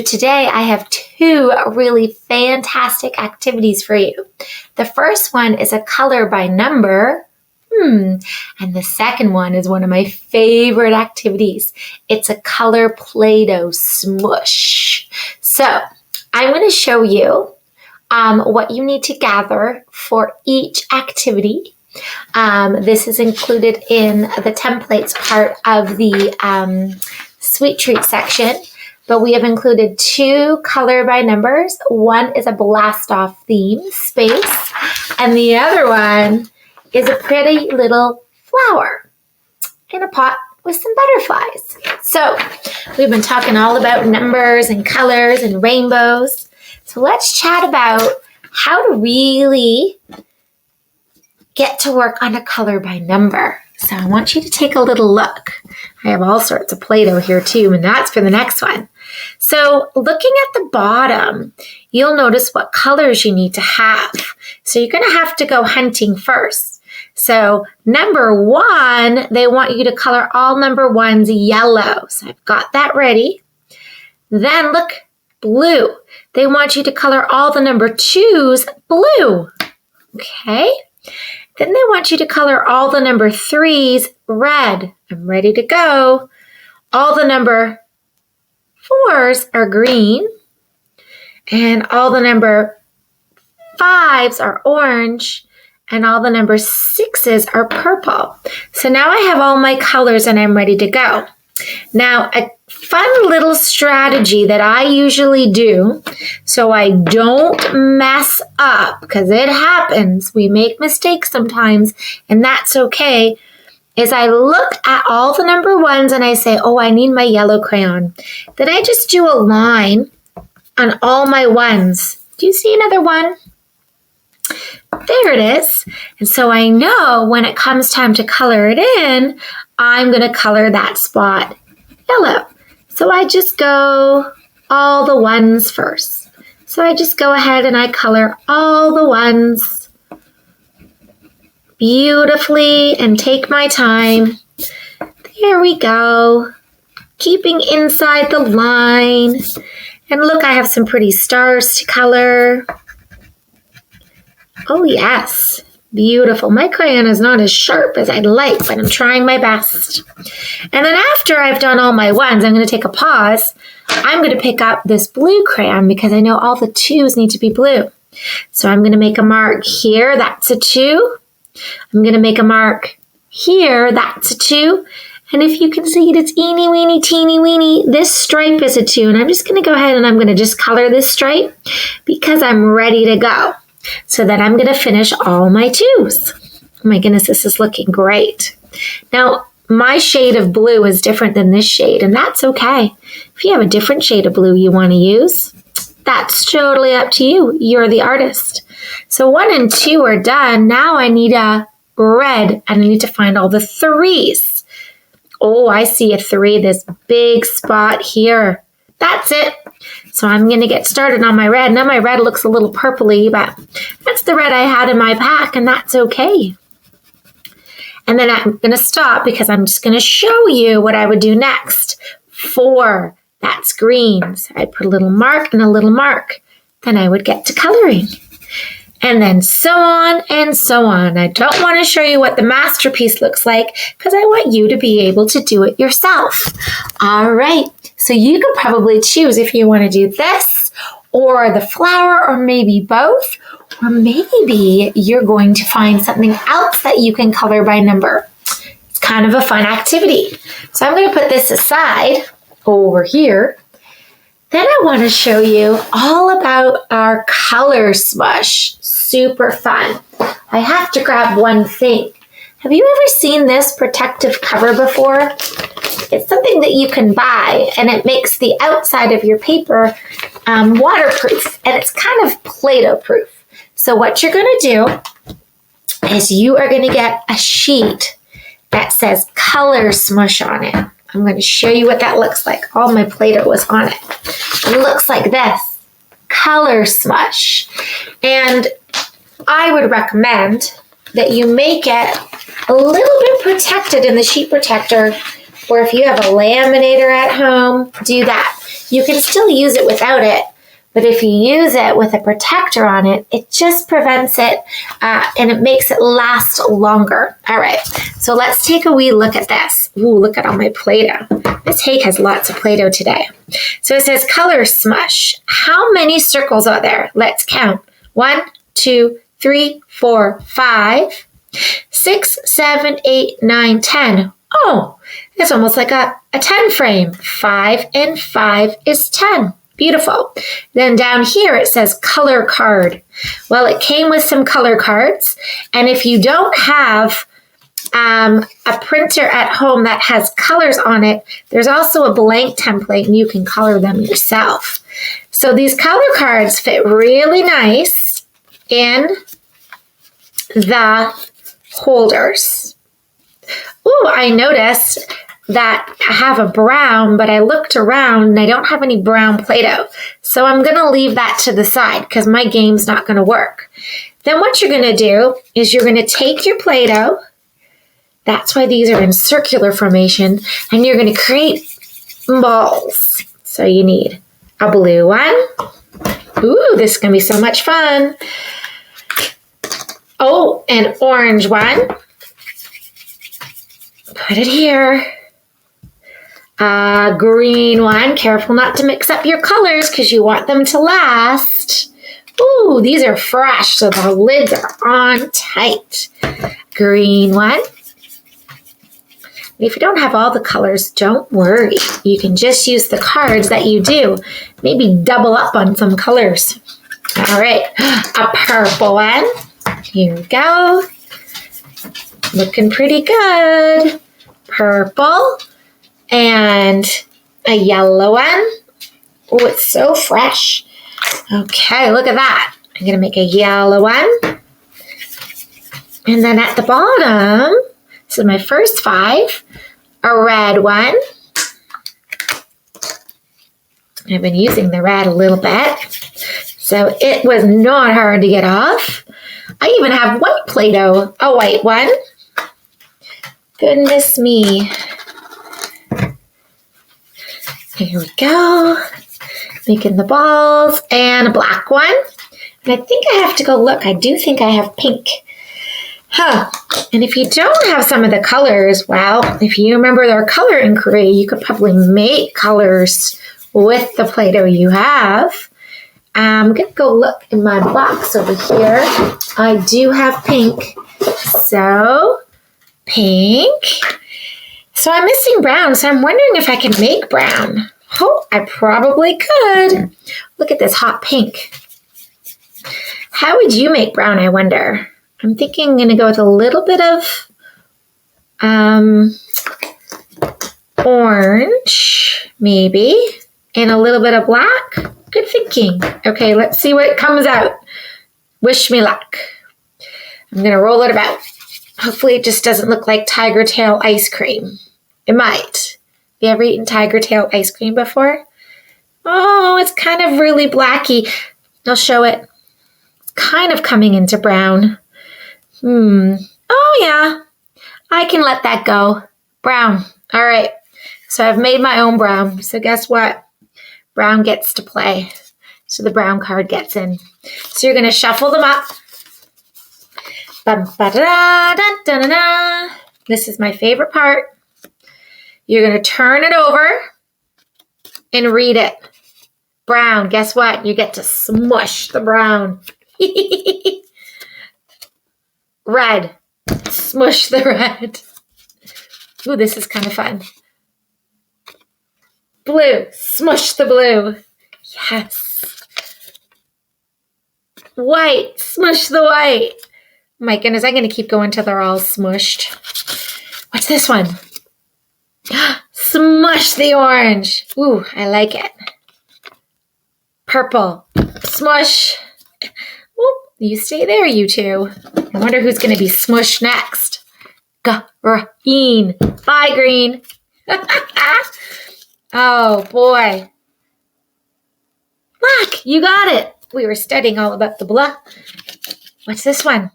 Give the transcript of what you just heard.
Today I have two really fantastic activities for you. The first one is a color by number, and the second one is one of my favorite activities. It's a color Play-Doh smush. So I'm going to show you what you need to gather for each activity. This is included in the templates part of the sweet treat section. But we have included two color by numbers. One is a blast off theme space, and the other one is a pretty little flower in a pot with some butterflies. So we've been talking all about numbers and colors and rainbows. So let's chat about how to really get to work on a color by number. So I want you to take a little look. I have all sorts of Play-Doh here too, and that's for the next one. So looking at the bottom, you'll notice what colors you need to have. So you're going to have to go hunting first. So number one, they want you to color all number ones yellow. So I've got that ready. Then look, blue. They want you to color all the number twos blue. Okay. Then they want you to color all the number threes red. I'm ready to go. All the number fours are green. And all the number fives are orange. And all the number sixes are purple. So now I have all my colors and I'm ready to go. Now, a fun little strategy that I usually do so I don't mess up, because it happens, we make mistakes sometimes, and that's okay, is I look at all the number ones and I say, oh, I need my yellow crayon. Then I just do a line on all my ones. Do you see another one? There it is. And so I know when it comes time to color it in, I'm going to color that spot yellow. So I just go all the ones first. So I just go ahead and I color all the ones beautifully and take my time. There we go. Keeping inside the line. And look, I have some pretty stars to color. Oh, yes. Beautiful. My crayon is not as sharp as I'd like, but I'm trying my best. And then after I've done all my ones, I'm going to take a pause. I'm going to pick up this blue crayon because I know all the twos need to be blue. So I'm going to make a mark here. That's a 2. I'm going to make a mark here. That's a 2. And if you can see it, it's eeny, weeny, teeny, weeny. This stripe is a 2. And I'm just going to go ahead and I'm going to just color this stripe because I'm ready to go. So that I'm going to finish all my 2s. Oh my goodness, this is looking great. Now, my shade of blue is different than this shade, and that's okay. If you have a different shade of blue you want to use, that's totally up to you. You're the artist. So 1 and 2 are done. Now I need a red, and I need to find all the 3s. Oh, I see a 3, this big spot here. That's it. So I'm going to get started on my red. Now my red looks a little purpley, but that's the red I had in my pack, and that's okay. And then I'm going to stop because I'm just going to show you what I would do next. 4, that's green. So I'd put a little mark and a little mark. Then I would get to coloring. And then so on and so on. I don't want to show you what the masterpiece looks like because I want you to be able to do it yourself. All right. So you could probably choose if you want to do this or the flower or maybe both. Or maybe you're going to find something else that you can color by number. It's kind of a fun activity. So I'm going to put this aside over here. Then I want to show you all about our color smush. Super fun. I have to grab one thing. Have you ever seen this protective cover before? It's something that you can buy, and it makes the outside of your paper waterproof, and it's kind of Play-Doh proof. So what you're going to do is you are going to get a sheet that says color smush on it. I'm going to show you what that looks like. All my Play-Doh was on it. It looks like this, color smush. And I would recommend that you make it a little bit protected in the sheet protector, or if you have a laminator at home, do that. You can still use it without it, but if you use it with a protector on it, it just prevents it and it makes it last longer. All right, so let's take a wee look at this. Ooh, look at all my Play-Doh. Miss Haig has lots of Play-Doh today. So it says color smush. How many circles are there? Let's count. 1, 2, 3, 4, 5, 6, 7, 8, 9, 10. Oh, it's almost like a 10 frame. 5 and 5 is 10. Beautiful. Then down here it says color card. Well, it came with some color cards. And if you don't have a printer at home that has colors on it, there's also a blank template and you can color them yourself. So these color cards fit really nice in the holders. Ooh, I noticed that I have a brown, but I looked around and I don't have any brown Play-Doh. So I'm going to leave that to the side because my game's not going to work. Then what you're going to do is you're going to take your Play-Doh. That's why these are in circular formation. And you're going to create balls. So you need a blue one. Ooh, this is going to be so much fun. Oh, an orange one. Put it here. Green one. Careful not to mix up your colors because you want them to last. Ooh, these are fresh, so the lids are on tight. Green one. If you don't have all the colors, don't worry. You can just use the cards that you do. Maybe double up on some colors. All right, a purple one. Here we go. Looking pretty good. Purple. And a yellow one. Oh, it's so fresh. Okay, look at that. I'm going to make a yellow one. And then at the bottom, this is my first 5, a red one. I've been using the red a little bit, so it was not hard to get off. I even have white Play-Doh, a white one. Goodness me. Here we go. Making the balls and a black one. And I think I have to go look. I do think I have pink. Huh. And if you don't have some of the colors, well, if you remember their color inquiry, you could probably make colors with the Play-Doh you have. I'm going to go look in my box over here. I do have pink. So, pink. So I'm missing brown, so I'm wondering if I can make brown. Oh, I probably could. Look at this hot pink. How would you make brown, I wonder? I'm thinking I'm going to go with a little bit of orange, maybe, and a little bit of black. Good thinking. Okay, let's see what comes out. Wish me luck. I'm going to roll it about. Hopefully it just doesn't look like tiger tail ice cream. It might. You ever eaten tiger tail ice cream before? Oh, it's kind of really blacky. I'll show it. It's kind of coming into brown. Oh, yeah. I can let that go. Brown. All right. So I've made my own brown. So guess what? Brown gets to play. So the brown card gets in. So you're going to shuffle them up. Bum-ba-da-da-da-da-da. This is my favorite part. You're going to turn it over and read it. Brown. Guess what? You get to smush the brown. Red. Smush the red. Ooh, this is kind of fun. Blue. Smush the blue. Yes. White. Smush the white. My goodness, I'm going to keep going till they're all smushed. What's this one? Smush the orange. Ooh, I like it. Purple. Smush. Ooh, you stay there, you two. I wonder who's going to be smushed next. Green. Bye, green. Oh, boy. Look, you got it. We were studying all about the blah. What's this one?